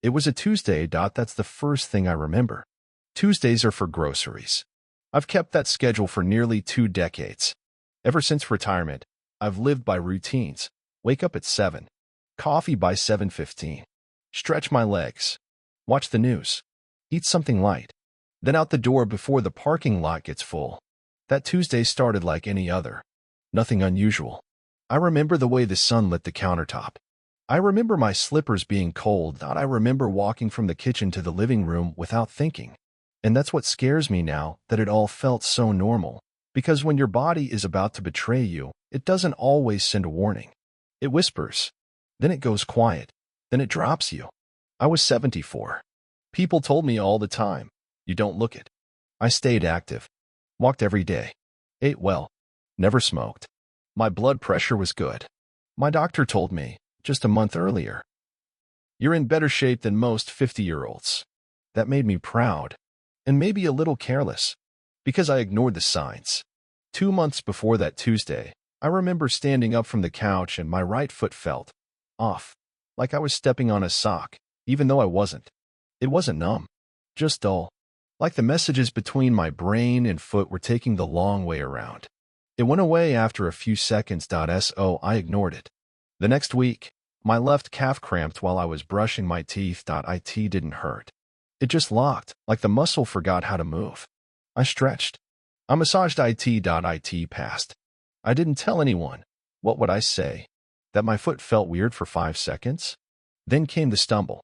It was a Tuesday. That's the first thing I remember. Tuesdays are for groceries. I've kept that schedule for nearly 2 decades. Ever since retirement, I've lived by routines. Wake up at 7. Coffee by 7:15. Stretch my legs. Watch the news. Eat something light. Then out the door before the parking lot gets full. That Tuesday started like any other. Nothing unusual. I remember the way the sun lit the countertop. I remember my slippers being cold. I remember walking from the kitchen to the living room without thinking. And that's what scares me now, that it all felt so normal. Because when your body is about to betray you, it doesn't always send a warning. It whispers. Then it goes quiet. Then it drops you. I was 74. People told me all the time, you don't look it. I stayed active. Walked every day. Ate well. Never smoked. My blood pressure was good. My doctor told me, just a month earlier, you're in better shape than most 50-year-olds. That made me proud. And maybe a little careless. Because I ignored the signs. 2 months before that Tuesday, I remember standing up from the couch and my right foot felt off. Like I was stepping on a sock, even though I wasn't. It wasn't numb. Just dull. Like the messages between my brain and foot were taking the long way around. It went away after a few seconds. So I ignored it. The next week, my left calf cramped while I was brushing my teeth. It didn't hurt. It just locked, like the muscle forgot how to move. I stretched. I massaged. It passed. I didn't tell anyone. What would I say? That my foot felt weird for 5 seconds? Then came the stumble.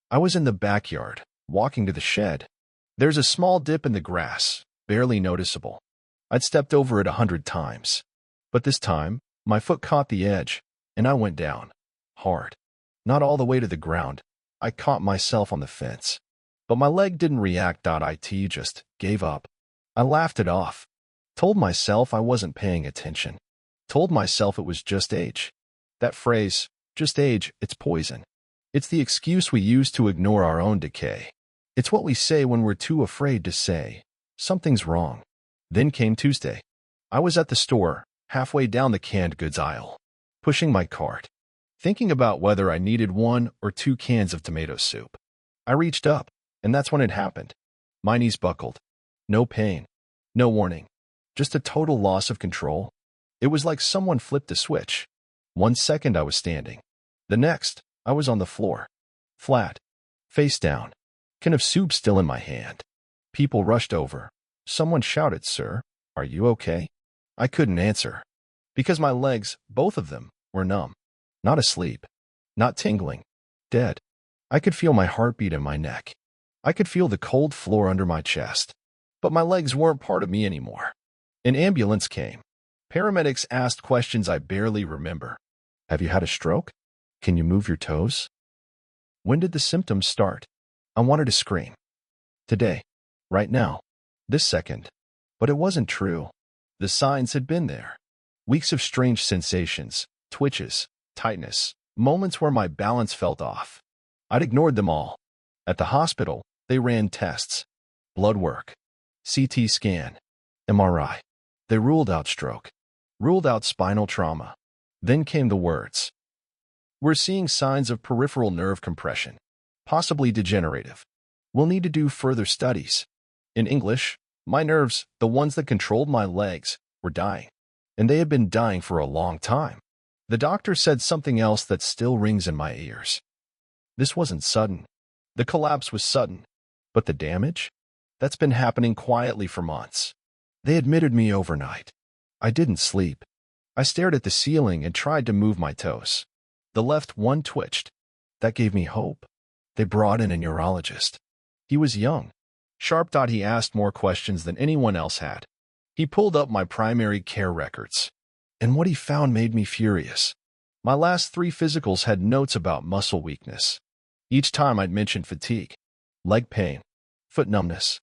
I was in the backyard, walking to the shed. There's a small dip in the grass, barely noticeable. I'd stepped over it 100 times. But this time, my foot caught the edge, and I went down. Hard. Not all the way to the ground. I caught myself on the fence. But my leg didn't react. It just gave up. I laughed it off. Told myself I wasn't paying attention. Told myself it was just age. That phrase, just age, it's poison. It's the excuse we use to ignore our own decay. It's what we say when we're too afraid to say, something's wrong. Then came Tuesday. I was at the store, halfway down the canned goods aisle, pushing my cart, thinking about whether I needed 1 or 2 cans of tomato soup. I reached up, and that's when it happened. My knees buckled. No pain. No warning. Just a total loss of control. It was like someone flipped a switch. 1 second I was standing. The next, I was on the floor. Flat. Face down. Can of soup still in my hand. People rushed over. Someone shouted, "Sir, are you okay?" I couldn't answer. Because my legs, both of them, were numb. Not asleep. Not tingling. Dead. I could feel my heartbeat in my neck. I could feel the cold floor under my chest. But my legs weren't part of me anymore. An ambulance came. Paramedics asked questions I barely remember. Have you had a stroke? Can you move your toes? When did the symptoms start? I wanted to scream. Today. Right now. This second. But it wasn't true. The signs had been there. Weeks of strange sensations, twitches, tightness, moments where my balance felt off. I'd ignored them all. At the hospital, they ran tests. Blood work. CT scan. MRI. They ruled out stroke. Ruled out spinal trauma. Then came the words. We're seeing signs of peripheral nerve compression. Possibly degenerative. We'll need to do further studies. In English, my nerves, the ones that controlled my legs, were dying. And they had been dying for a long time. The doctor said something else that still rings in my ears. This wasn't sudden. The collapse was sudden. But the damage? That's been happening quietly for months. They admitted me overnight. I didn't sleep. I stared at the ceiling and tried to move my toes. The left one twitched. That gave me hope. They brought in a neurologist. He was young. Sharp. He asked more questions than anyone else had. He pulled up my primary care records. And what he found made me furious. My last 3 physicals had notes about muscle weakness. Each time I'd mentioned fatigue, leg pain, foot numbness.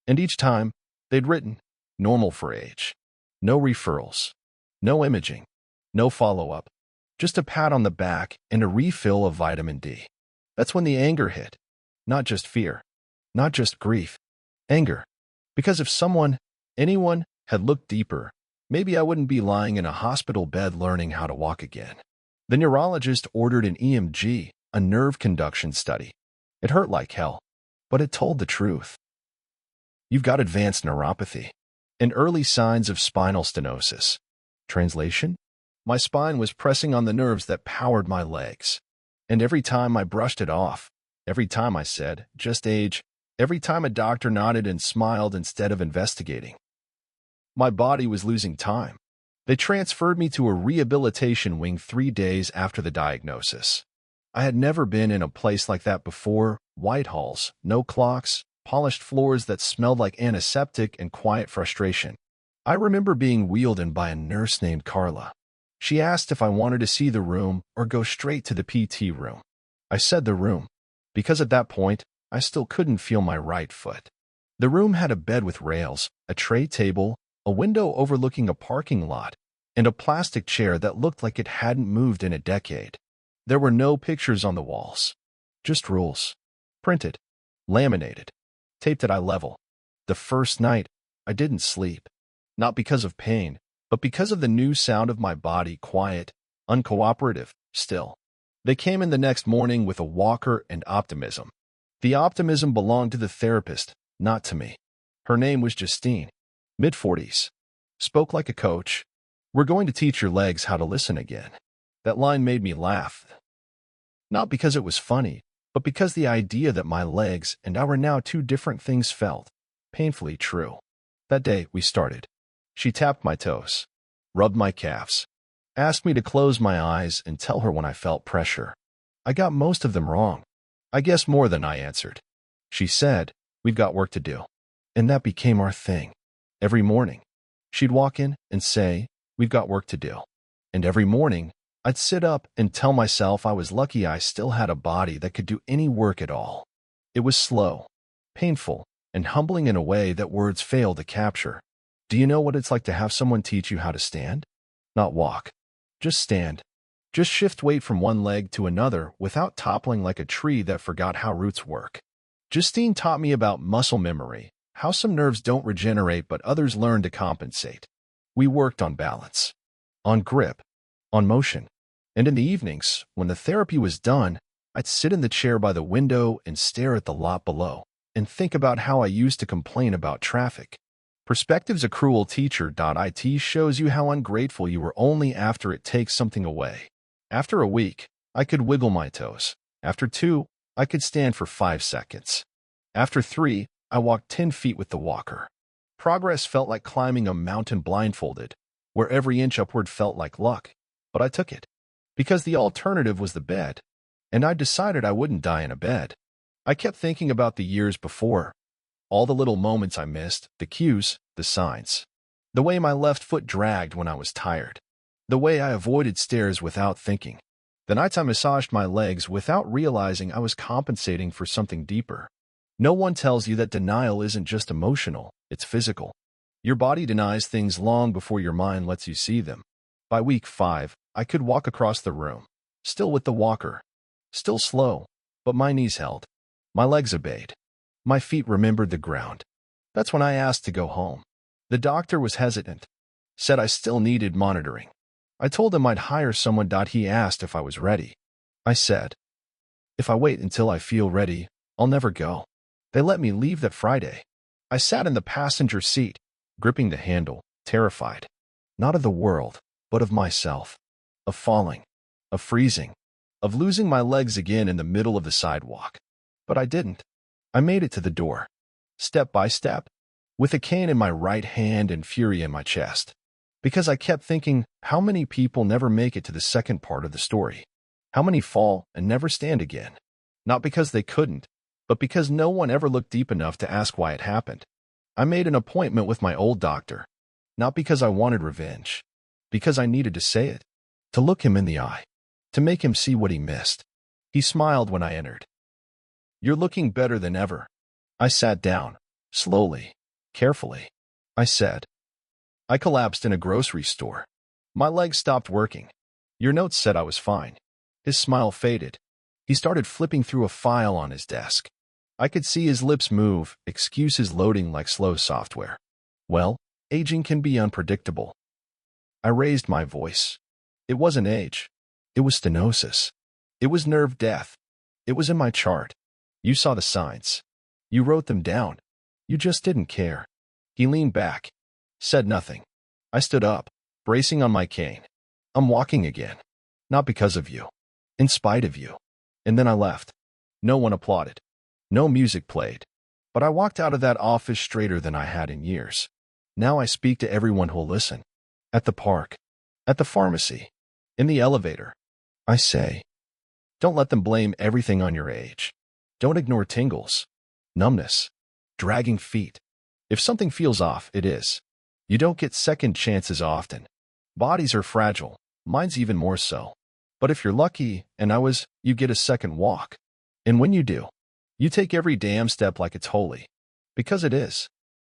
And each time, they'd written, normal for age. No referrals. No imaging. No follow-up. Just a pat on the back and a refill of vitamin D. That's when the anger hit. Not just fear. Not just grief. Anger. Because if someone, anyone, had looked deeper, maybe I wouldn't be lying in a hospital bed learning how to walk again. The neurologist ordered an EMG, a nerve conduction study. It hurt like hell, but it told the truth. You've got advanced neuropathy and early signs of spinal stenosis. Translation? My spine was pressing on the nerves that powered my legs. And every time I brushed it off, every time I said, just age, every time a doctor nodded and smiled instead of investigating, my body was losing time. They transferred me to a rehabilitation wing 3 days after the diagnosis. I had never been in a place like that before. White halls, no clocks, polished floors that smelled like antiseptic and quiet frustration. I remember being wheeled in by a nurse named Carla. She asked if I wanted to see the room or go straight to the PT room. I said the room, because at that point, I still couldn't feel my right foot. The room had a bed with rails, a tray table, a window overlooking a parking lot, and a plastic chair that looked like it hadn't moved in a decade. There were no pictures on the walls, just rules. Printed, laminated, taped at eye level. The first night, I didn't sleep. Not because of pain, but because of the new sound of my body, quiet, uncooperative, still. They came in the next morning with a walker and optimism. The optimism belonged to the therapist, not to me. Her name was Justine, mid-40s. Spoke like a coach. We're going to teach your legs how to listen again. That line made me laugh. Not because it was funny, but because the idea that my legs and I were now two different things felt painfully true. That day, we started. She tapped my toes, rubbed my calves, asked me to close my eyes and tell her when I felt pressure. I got most of them wrong. I guess more than I answered. She said, "We've got work to do." And that became our thing. Every morning, she'd walk in and say, "We've got work to do." And every morning, I'd sit up and tell myself I was lucky I still had a body that could do any work at all. It was slow, painful, and humbling in a way that words fail to capture. Do you know what it's like to have someone teach you how to stand? Not walk. Just stand. Just shift weight from one leg to another without toppling like a tree that forgot how roots work. Justine taught me about muscle memory, how some nerves don't regenerate but others learn to compensate. We worked on balance, on grip, on motion. And in the evenings, when the therapy was done, I'd sit in the chair by the window and stare at the lot below and think about how I used to complain about traffic. Perspective's a cruel teacher. It shows you how ungrateful you were only after it takes something away. After a week, I could wiggle my toes. After 2, I could stand for 5 seconds. After 3, I walked 10 feet with the walker. Progress felt like climbing a mountain blindfolded, where every inch upward felt like luck. But I took it. Because the alternative was the bed. And I decided I wouldn't die in a bed. I kept thinking about the years before. All the little moments I missed, the cues, the signs. The way my left foot dragged when I was tired. The way I avoided stairs without thinking. The nights I massaged my legs without realizing I was compensating for something deeper. No one tells you that denial isn't just emotional, it's physical. Your body denies things long before your mind lets you see them. By week 5, I could walk across the room, still with the walker. Still slow, but my knees held. My legs obeyed. My feet remembered the ground. That's when I asked to go home. The doctor was hesitant, said I still needed monitoring. I told him I'd hire someone. He asked if I was ready. I said, "If I wait until I feel ready, I'll never go." They let me leave that Friday. I sat in the passenger seat, gripping the handle, terrified. Not of the world, but of myself. Of falling. Of freezing. Of losing my legs again in the middle of the sidewalk. But I didn't. I made it to the door. Step by step. With a cane in my right hand and fury in my chest. Because I kept thinking, how many people never make it to the second part of the story? How many fall and never stand again? Not because they couldn't, but because no one ever looked deep enough to ask why it happened. I made an appointment with my old doctor. Not because I wanted revenge. Because I needed to say it. To look him in the eye. To make him see what he missed. He smiled when I entered. "You're looking better than ever." I sat down, slowly, carefully. I said, "I collapsed in a grocery store. My legs stopped working. Your notes said I was fine." His smile faded. He started flipping through a file on his desk. I could see his lips move, excuses loading like slow software. "Well, aging can be unpredictable." I raised my voice. It wasn't age. It was stenosis. It was nerve death. It was in my chart. You saw the signs. You wrote them down. You just didn't care. He leaned back, said nothing. I stood up, bracing on my cane. I'm walking again. Not because of you. In spite of you. And then I left. No one applauded. No music played. But I walked out of that office straighter than I had in years. Now I speak to everyone who'll listen. At the park. At the pharmacy. In the elevator. I say, don't let them blame everything on your age. Don't ignore tingles, numbness, dragging feet. If something feels off, it is. You don't get second chances often. Bodies are fragile, mine's even more so. But if you're lucky, and I was, you get a second walk. And when you do, you take every damn step like it's holy. Because it is.